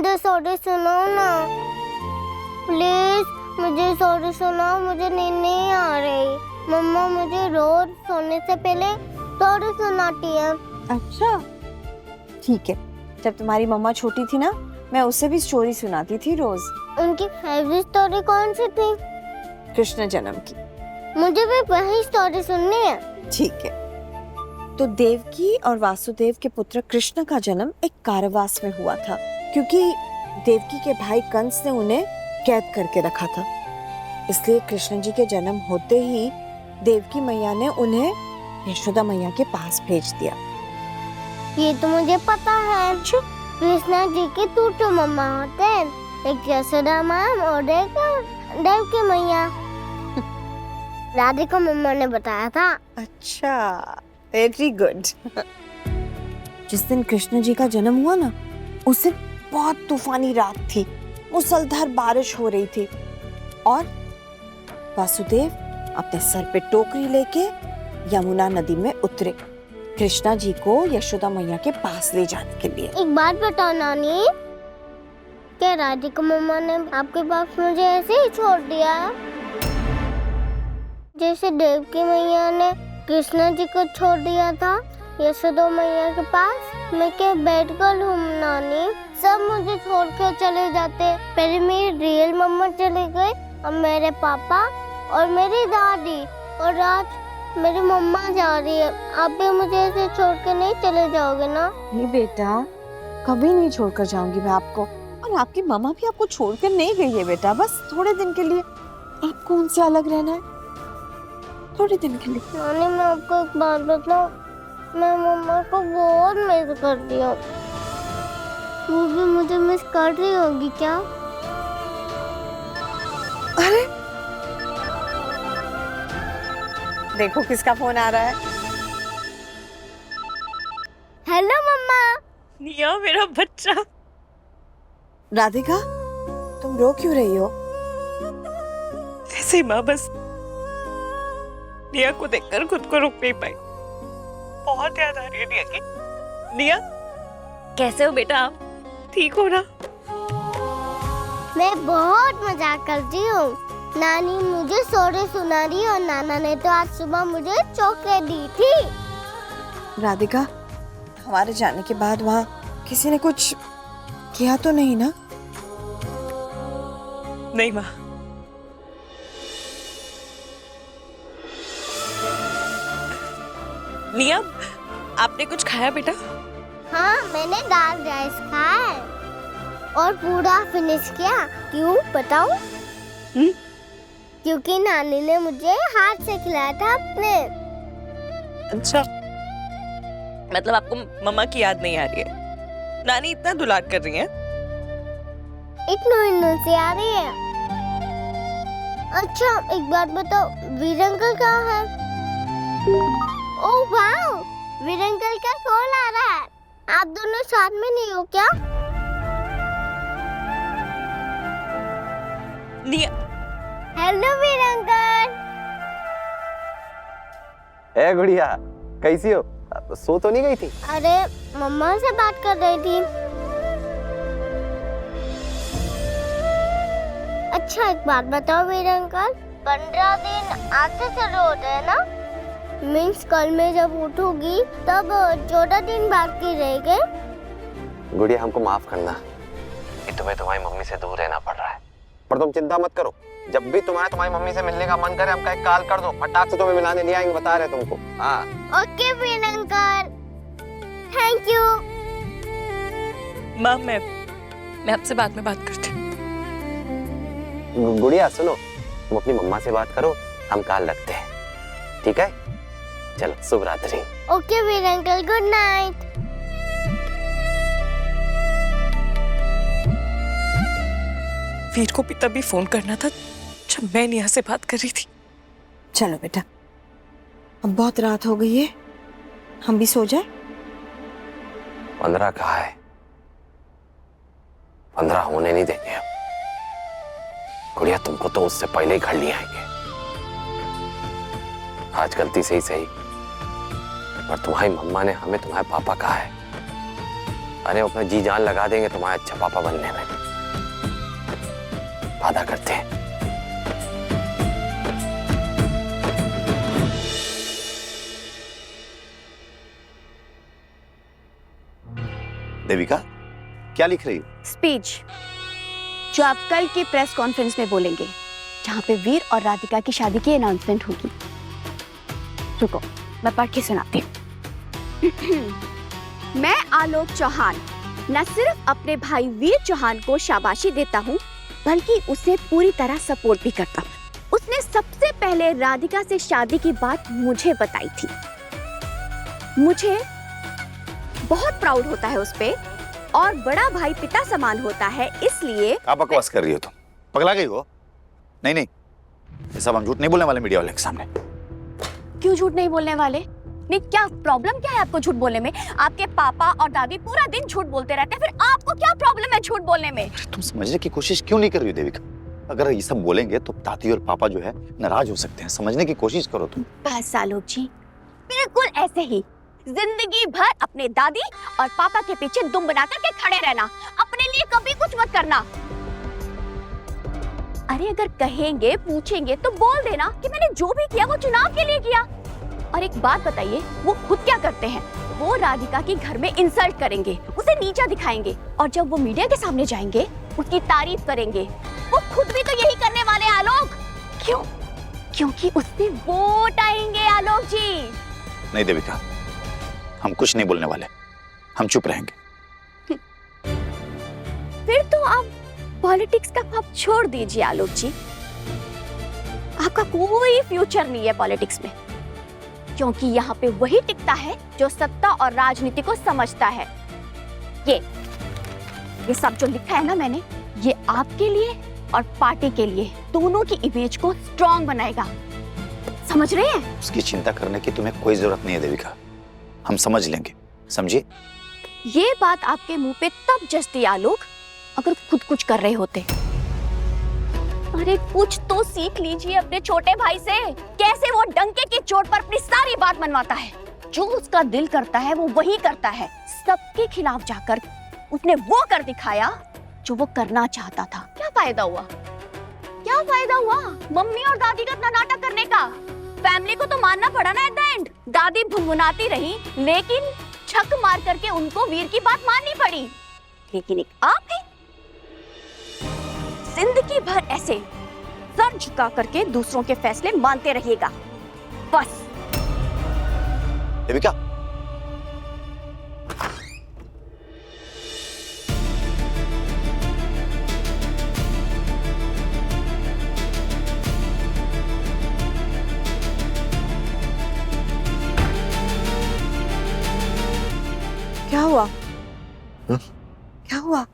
मुझे सॉरी सुनाओ ना प्लीज, मुझे सॉरी सुनाओ, मुझे नींद नहीं आ रही। मम्मा मुझे रोज सोने से पहले सॉरी सुनाती है। अच्छा ठीक है, जब तुम्हारी मम्मा छोटी थी ना, मैं उसे भी स्टोरी सुनाती थी रोज। उनकी फेवरेट स्टोरी कौन सी थी? कृष्ण जन्म की। मुझे भी वही स्टोरी सुननी है। ठीक है, तो देवकी और वासुदेव के पुत्र कृष्ण का जन्म एक कारावास में हुआ था, क्योंकि देवकी के भाई कंस ने उन्हें कैद करके रखा था। इसलिए कृष्ण जी के जन्म होते ही देवकी मैया ने उन्हें यशोदा मैया के पास भेज दिया। ये तो मुझे पता है। कृष्णा जी के टूटू मम्मा होते हैं, एक यशोदा मैम और एक देवकी मैया। राधिका मम्मा ने बताया था। अच्छा, वेरी गुड। जिस दिन कृष्ण जी का जन्म हुआ ना, उस दिन बहुत तूफानी रात थी, मूसलाधार बारिश हो रही थी और वासुदेव अपने सर पे टोकरी लेके यमुना नदी में उतरे कृष्णा जी को यशोदा मैया के पास ले जाने के लिए। एक बात बताओ नानी, क्या राधिका मम्मा ने आपके पास मुझे ऐसे ही छोड़ दिया जैसे देवकी मैया ने कृष्णा जी को छोड़ दिया था यशोदा मैया के पास? मैं क्या बैठ कर हूँ नानी? सब मुझे छोड़ कर चले जाते। पहले मेरी रियल मम्मा चले गए, अब मेरे पापा और मेरी दादी, और आज मेरी मम्मा जा रही है। आप भी मुझे ऐसे छोड़ कर नहीं चले जाओगे ना? नहीं बेटा, कभी नहीं छोड़कर जाऊंगी मैं आपको, और आपकी मम्मा भी आपको छोड़कर नहीं गई है बेटा, बस थोड़े दिन के लिए आपको उनसे अलग रहना है, थोड़े दिन के लिए। नानी मैं आपको एक बात बताऊं, मैं मम्मा को बहुत मिस करती हूँ। वो भी मुझे मिस कर रही होगी क्या? अरे देखो किसका फोन आ रहा है। हेलो मम्मा। निया मेरा बच्चा। राधिका, तुम रो क्यों रही हो? ऐसे ही माँ, बस निया को देखकर खुद को रोक नहीं पाई। बहुत याद आ रही है निया की। निया कैसे हो बेटा आप? ठीक हो ना? मैं बहुत मजाक करती हूँ। नानी मुझे सॉरी सुना रही और नाना ने तो आज सुबह मुझे चॉकलेट दी थी। राधिका, हमारे जाने के बाद वहाँ किसी ने कुछ किया तो नहीं ना? नहीं माँ। निया, आपने कुछ खाया बेटा? हाँ, मैंने दाल राइस खाया है और पूरा फिनिश किया। क्यों बताऊं? क्योंकि नानी ने मुझे हाथ से खिलाया था अपने। अच्छा, मतलब आपको मम्मा की याद नहीं आ रही है? नानी इतना दुलार कर रही है? इतनी सी आ रही है। अच्छा एक बात बताओ, वीर अंकल कहाँ है? ओह वाओ, वीर अंकल का कॉल आ रहा है। आप दोनों साथ में नहीं हो क्या? निया। हेलो वीर अंकल। ए गुड़िया, कैसी हो? सो तो नहीं गई थी? अरे मम्मा से बात कर रही थी। अच्छा एक बात बताओ वीर अंकल, 15 दिन आज से शुरू होते हैं ना? मीन्स कल में जब उठोगी तब 14 दिन बाकी रहेंगे। गुड़िया हमको माफ करना कि तुम्हें तुम्हारी मम्मी से दूर रहना पड़ रहा है, पर तुम चिंता मत करो। जब भी तुम्हारी मम्मी से मिलने का मन करे, हमका एक कॉल कर दो, फटाक से तुम्हें मिलाने ले आएंगे, बता रहे तुमको। हाँ okay Veer uncle, thank you. माँ मैं आपसे बाद में बात करती हूँ। गुड़िया सुनो, तुम अपनी मम्मा से बात करो, हम कॉल रखते हैं, ठीक है? चलो शुभ रात्रि। ओके वीर अंकल, गुड नाइट। वीर को भी तभी फोन करना था जब मैं निया से बात कर रही थी। चलो बेटा, अब बहुत रात हो गई है, हम भी सो जाए। 15 कहा है? 15 होने नहीं देंगे अब। गुड़िया तुमको तो उससे पहले ही घर ले आएंगे। आज गलती से ही सही, पर तुम्हारी मम्मा ने हमें तुम्हारे पापा कहा है, अरे अपना जी जान लगा देंगे तुम्हारे अच्छा पापा बनने में, वादा करते हैं। देविका, क्या लिख रही हो? स्पीच जो आप कल की प्रेस कॉन्फ्रेंस में बोलेंगे, जहाँ पे वीर और राधिका की शादी की अनाउंसमेंट होगी। रुको, मैं पढ़ के सुनाती हूँ। मैं आलोक चौहान न सिर्फ अपने भाई वीर चौहान को शाबाशी देता हूँ, बल्कि उसे पूरी तरह सपोर्ट भी करता हूँ। उसने सबसे पहले राधिका से शादी की बात मुझे बताई थी। मुझे बहुत प्राउड होता है उस पे, और बड़ा भाई पिता समान होता है, इसलिए। क्या बकवास कर रही हो तुम? पगला गई हो? नहीं नहीं, ये सब हम झूठ नहीं बोलने वाले मीडिया वाले के सामने। क्यों झूठ नहीं बोलने वाले? नहीं, क्या प्रॉब्लम क्या है आपको झूठ बोलने में? आपके पापा और दादी पूरा दिन झूठ बोलते रहते हैं, फिर आपको क्या प्रॉब्लम है झूठ बोलने में? तुम समझने की कोशिश क्यों नहीं कर रही हो देविका? अगर ये सब बोलेंगे तो दादी और पापा जो है नाराज हो सकते हैं। समझने की कोशिश करो तुम। बस आलोक जी, बिल्कुल ऐसे ही जिंदगी भर अपने दादी और पापा के पीछे दुम बना करके खड़े रहना, अपने लिए कभी कुछ मत करना। अरे अगर कहेंगे पूछेंगे तो बोल देना कि मैंने जो भी किया वो चुनाव के लिए किया। और एक बात बताइए, वो खुद क्या करते हैं? वो राधिका के घर में इंसल्ट करेंगे, उसे नीचा दिखाएंगे, और जब वो मीडिया के सामने जाएंगे उसकी तारीफ करेंगे। वो खुद भी तो यही करने वाले हैं आलोक। क्यों? क्योंकि उससे वोट आएंगे आलोक जी। नहीं देविका, हम कुछ नहीं बोलने वाले, हम चुप रहेंगे। फिर तो आप पॉलिटिक्स का आप छोड़ दीजिए आलोक जी। आपका कोई फ्यूचर नहीं है पॉलिटिक्स में, क्योंकि यहाँ पे वही टिकता है जो सत्ता और राजनीति को समझता है। ये सब जो लिखा है ना मैंने, ये आपके लिए और पार्टी के लिए दोनों की इमेज को स्ट्रॉन्ग बनाएगा। समझ रहे हैं? उसकी चिंता करने की तुम्हें कोई जरूरत नहीं है देविका, हम समझ लेंगे, समझे? ये बात आपके मुंह पे तब जचती आलोक, अगर खुद कुछ कर रहे होते। अरे कुछ तो सीख लीजिए अपने छोटे भाई से, कैसे वो डंके की चोट पर अपनी सारी बात मनवाता है। जो उसका दिल करता है वो वही करता है। सबके खिलाफ जाकर उसने वो कर दिखाया जो वो करना चाहता था। क्या फायदा हुआ? क्या फायदा हुआ मम्मी और दादी का इतना नाटक करने का? फैमिली को तो मानना पड़ा ना एट द एंड। दादी भुनभुनाती रही, लेकिन छक मार करके उनको वीर की बात माननी पड़ी। लेकिन एक आप है, जिंदगी भर ऐसे सर झुका करके दूसरों के फैसले मानते रहिएगा, बस। देविका, क्या हुआ? हाँ? क्या हुआ?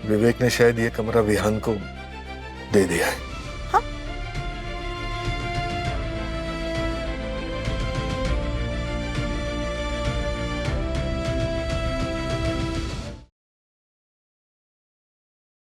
विवेक ने शायद ये कमरा विहान को दे दिया है।